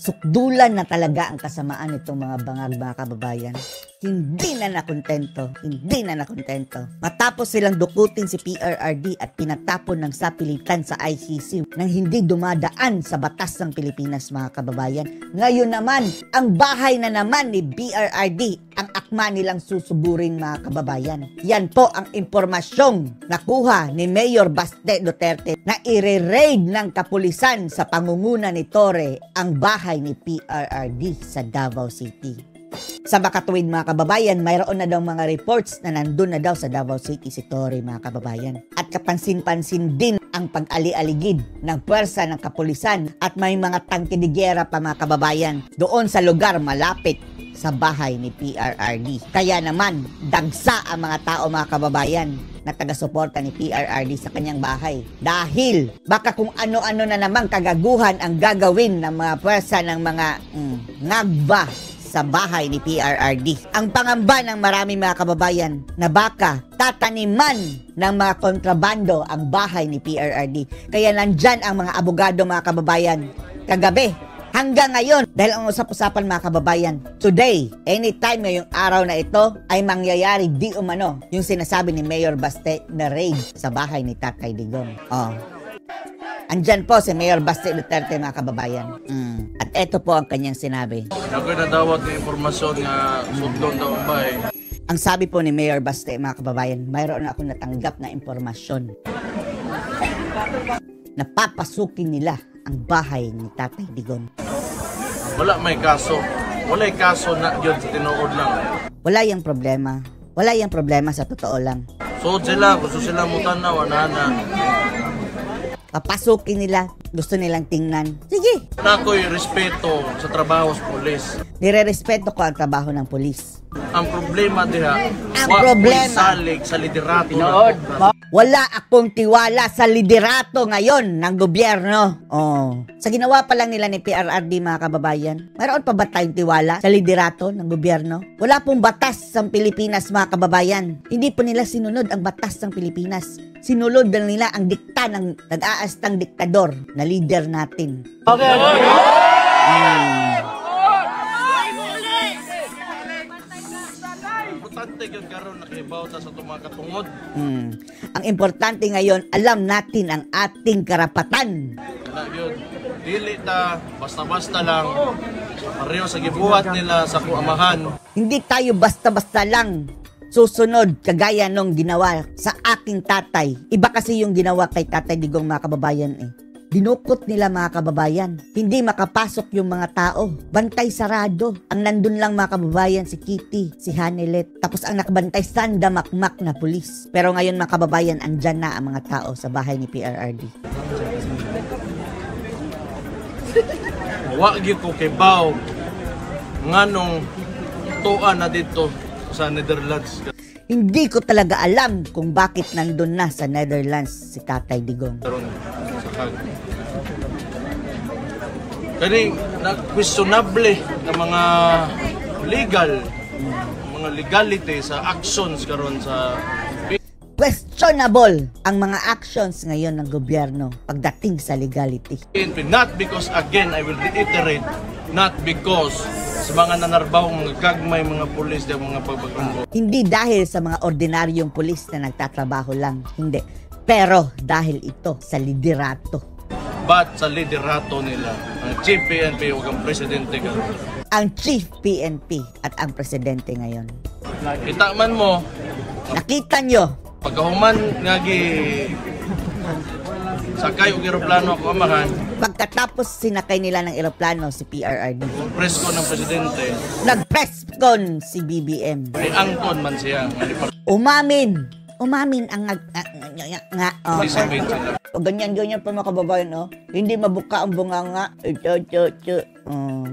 Sukdulan na talaga ang kasamaan nitong mga bangag, mga kababayan. Hindi na nakontento. Matapos silang dukutin si PRRD at pinatapon ng sapilitan sa ICC nang hindi dumadaan sa batas ng Pilipinas, mga kababayan. Ngayon naman, ang bahay na naman ni PRRD ang akma nilang susuburin, mga kababayan. Yan po ang impormasyong nakuha ni Mayor Baste Duterte na ire-raid ng kapulisan sa pangunguna ni Torre ang bahay ni PRRD sa Davao City. Sa makatuwid, mga kababayan, mayroon na daw mga reports na nandun na daw sa Davao City si Torre, mga kababayan. At kapansin-pansin din ang pag-ali-aligid ng pwersa ng kapulisan at may mga tangkidigera pa, mga kababayan, doon sa lugar malapit sa bahay ni PRRD. Kaya naman, dagsa ang mga tao, mga kababayan, na taga-suporta ni PRRD sa kanyang bahay. Dahil baka kung ano-ano na namang kagaguhan ang gagawin ng mga pwersa ng mga ngagba sa bahay ni PRRD. Ang pangamba ng maraming mga kababayan na baka tataniman ng mga kontrabando ang bahay ni PRRD. Kaya nandyan ang mga abogado, mga kababayan, kagabi hanggang ngayon, dahil ang usap-usapan, mga kababayan, today, anytime ngayong araw na ito, ay mangyayari di umano yung sinasabi ni Mayor Baste na raid sa bahay ni Tatay Digong. Andyan po si Mayor Baste Duterte, mga kababayan. At eto po ang kanyang sinabi. Ako'y nadawat ng informasyon nga sudlon daw ang bahay. Ang sabi po ni Mayor Baste, mga kababayan, mayroon akong natanggap na impormasyon. Napapasukin nila ang bahay ni Tatay Digong. Wala may kaso. Wala kaso na yun sa tinuod lang. Wala yung problema. Wala yung problema, sa totoo lang. So sila, gusto sila mutanaw, anana. Papasukin nila, gusto nilang tingnan. Sige! Ako'y respeto sa trabaho sa pulis. Nire-respeto ko ang trabaho ng pulis. Ang problema diha, salig sa liderato na. Wala akong tiwala sa liderato ngayon ng gobyerno. Sa ginawa pa lang nila ni PRRD, mga kababayan, mayroon pa ba tayong tiwala sa liderato ng gobyerno? Wala pong batas sa Pilipinas, mga kababayan. Hindi po nila sinunod ang batas ng Pilipinas. Sinulod lang nila ang dikta ng nag-aastang diktador na leader natin. Okay. Importante yun karon nakibaw ta sa mga katungod. Ang importante ngayon, alam natin ang ating karapatan. Wala yun. Dili ta basta-basta lang pareho sa gibuhat nila sa kuamahan. Hindi tayo basta-basta lang susunod kagaya nung ginawa sa aking tatay. Iba kasi yung ginawa kay Tatay Digong, mga kababayan Dinukot nila, mga kababayan. Hindi makapasok yung mga tao. Bantay sarado. Ang nandun lang, mga kababayan, si Kitty, si Hanelet. Tapos ang nakabantay, sandamakmak na pulis. Pero ngayon, mga kababayan, andyan na ang mga tao sa bahay ni PRRD. Wagi ko kay Bao nganong tuan na dito sa Netherlands. Hindi ko talaga alam kung bakit nandun na sa Netherlands si Tatay Digong. Kani questionable na mga legality sa actions karon sa questionable ang mga actions ngayon ng gobyerno pagdating sa legality. Not because, again, I will reiterate, not because sa mga nanarbaho, mga gagmay, mga pulis, mga pagbagrunggo. Hindi dahil sa mga ordinaryong pulis na nagtatrabaho lang, hindi. Pero dahil ito sa liderato. But sa liderato nila, ang Chief PNP o ang Presidente ka. Ang Chief PNP at ang Presidente ngayon. Kita man mo. Nakita nyo. Pagkahuman nga sakay og eroplano ako amahan. Pagkatapos sinakay nila ng eroplano si PRRD. Press con ng Presidente. Nag-press con si BBM. Ay angkon man siya. Umamin ang o ganyan pa, mga kababayan, hindi mabuka ang bunganga.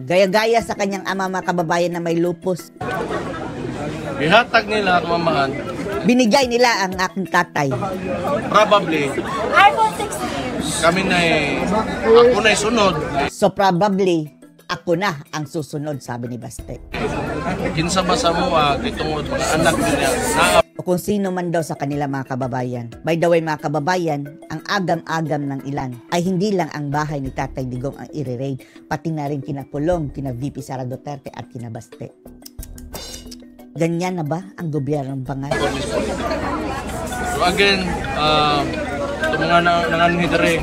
Gaya-gaya sa kanyang ama, mga kababayan, na may lupus. Bihatag nila ang mamahan. Binigay nila ang aking tatay. Probably kami na ako na sunod. So probably ako na ang susunod, sabi ni Baste. Kinsa ba sa mo tungod mga anak niya na kung sino man daw sa kanila mga kababayan. By the way mga kababayan, ang agam-agam ng ilan ay hindi lang ang bahay ni Tatay Digong ang i-raid, pati na rin kina Pulong, kina VP Sara Duterte at kina Baste. Ganyan na ba ang gobyernong bangal? So again, ito mga nanganhidere.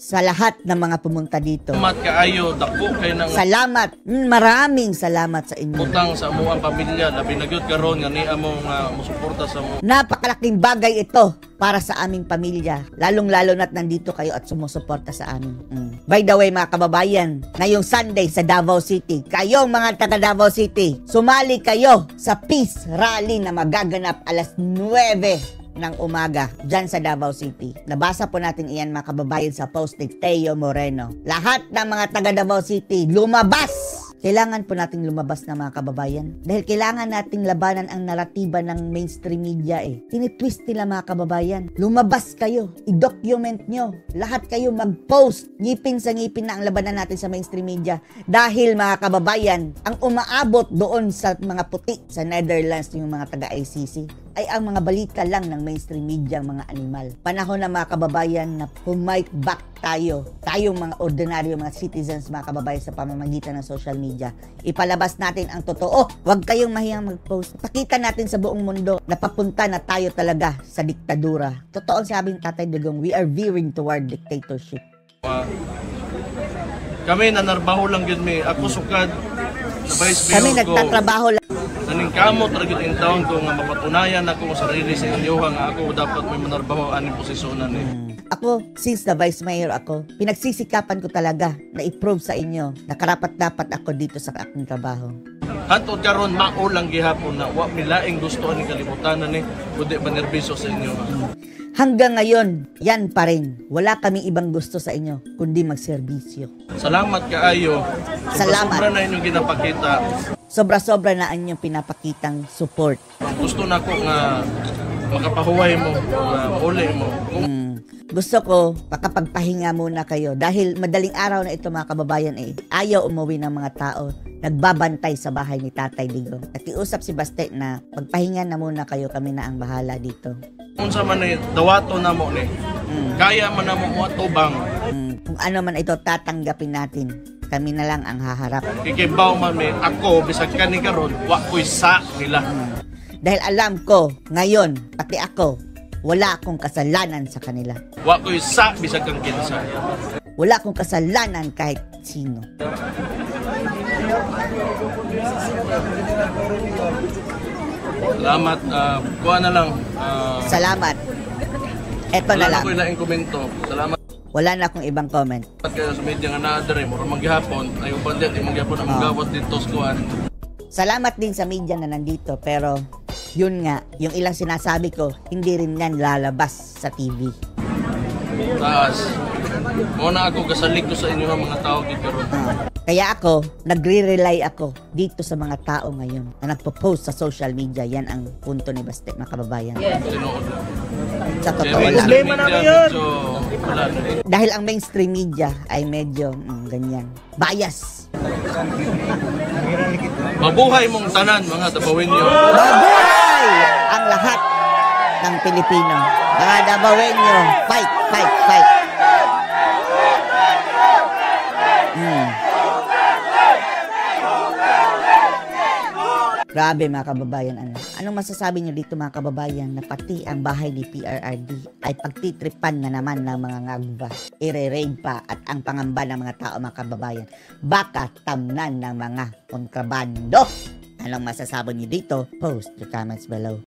Sa lahat ng mga pumunta dito. Salamat kaayo, dako kay nang Salamat. Maraming salamat sa inyo. utang sa amuang pamilya, labi na gyud karon nga ni among musuporta sa mo. Napakalaking bagay ito para sa aming pamilya. Lalong-lalo na't nandito kayo at sumusuporta sa amin. By the way mga kababayan, ngayong Sunday sa Davao City, kayong mga taga Davao City, sumali kayo sa peace rally na magaganap alas 9 ng umaga dyan sa Davao City. Nabasa po natin iyan mga kababayan sa post ni Teo Moreno. Lahat ng mga taga Davao City, lumabas! Kailangan po nating lumabas na mga kababayan. Dahil kailangan nating labanan ang naratiba ng mainstream media eh. Tinitwist nila mga kababayan. Lumabas kayo. I-document nyo. Lahat kayo mag-post. Ngipin sa ngipin na ang labanan natin sa mainstream media. Dahil mga kababayan, ang umaabot doon sa mga puti sa Netherlands yung mga taga-ICC ay ang mga balita lang ng mainstream media, mga animal. Panahon na mga kababayan na pumight back tayo. Tayong mga ordinaryo, mga citizens, mga kababayan sa pamamagitan ng social media. Ipalabas natin ang totoo. Huwag kayong mahiyang mag-post. Pakita natin sa buong mundo na papunta na tayo talaga sa diktadura. Totoo ang sabi ng Tatay Digong, we are veering toward dictatorship. Kami nanarbaho lang gyud mi. Ako sukad sa Vice Mayor Kami ko. nagtatrabaho lang. Naning kamot ra gyud in taon ko nga mapatunayan ako sa sarili sa inyo nga ako dapat may manarbaho aning posisyonan ni. Ako, since the Vice Mayor ako, pinagsisikapan ko talaga na i-prove sa inyo na karapat-dapat ako dito sa aking trabaho. Hantod karon mao lang gihapon na wa milaing gusto ani kalibutan ni kundi ba nerbiso sa inyo. Hanggang ngayon, yan pa rin. Wala kaming ibang gusto sa inyo, kundi magserbisyo. Salamat kaayo. Salamat. Sobra na inyong ginapakita. Sobra-sobra na ang inyong pinapakitang support. Gusto na ko nga makapahuway mo, nga uli mo. Gusto ko, makapagpahinga muna kayo dahil madaling araw na ito mga kababayan ayaw umuwi ng mga tao. Nagbabantay sa bahay ni Tatay Digong. At iusap si Baste na magpahinga na muna kayo, kami na ang bahala dito. Unsa man ni dawato na mo ni. Kaya man na mo atubang. Kung ano man ito tatanggapin natin, kami na lang ang haharap. Kikibaw man mi ako bisag kani karon wa ko'y sa nila. Dahil alam ko, ngayon, pati ako, wala akong kasalanan sa kanila. Wa ko'y sa bisag kang kinsa. Wala akong kasalanan kahit sino. Salamat. Kuha na lang. Salamat. Eto na Wala lang. na ko'y laing komento. Salamat Wala na akong ibang comment. kayo sa media nga naadere. Mura maghihapon. Ayaw pa din. Imong gihapon ang gawat dito sa kuhan. Salamat din sa media na nandito, pero yun nga, yung ilang sinasabi ko, hindi rin yan lalabas sa TV. Taas. Muna ako kasalig ko sa inyo ng mga tao gid karon. Kaya ako, nagre-rely ako dito sa mga tao ngayon na nagpo-post sa social media. Yan ang punto ni Baste, mga kababayan. Tinuod. Sa totoo Kaya lang. mainstream media medyo wala na rin. Dahil ang mainstream media ay medyo ganyan. Bias. Mabuhay mong tanan mga Dabawenyo. Mabuhay ang lahat ng Pilipino. Mga Dabawenyo, fight, fight, fight. Grabe mga kababayan. Anong masasabi niyo dito mga kababayan na pati ang bahay ni PRRD ay pagtitripan na naman ng mga ngagba, ire-raid pa at ang pangamba ng mga tao mga kababayan, baka tamnan ng mga kontrabando. Anong masasabi niyo dito? Post your comments below.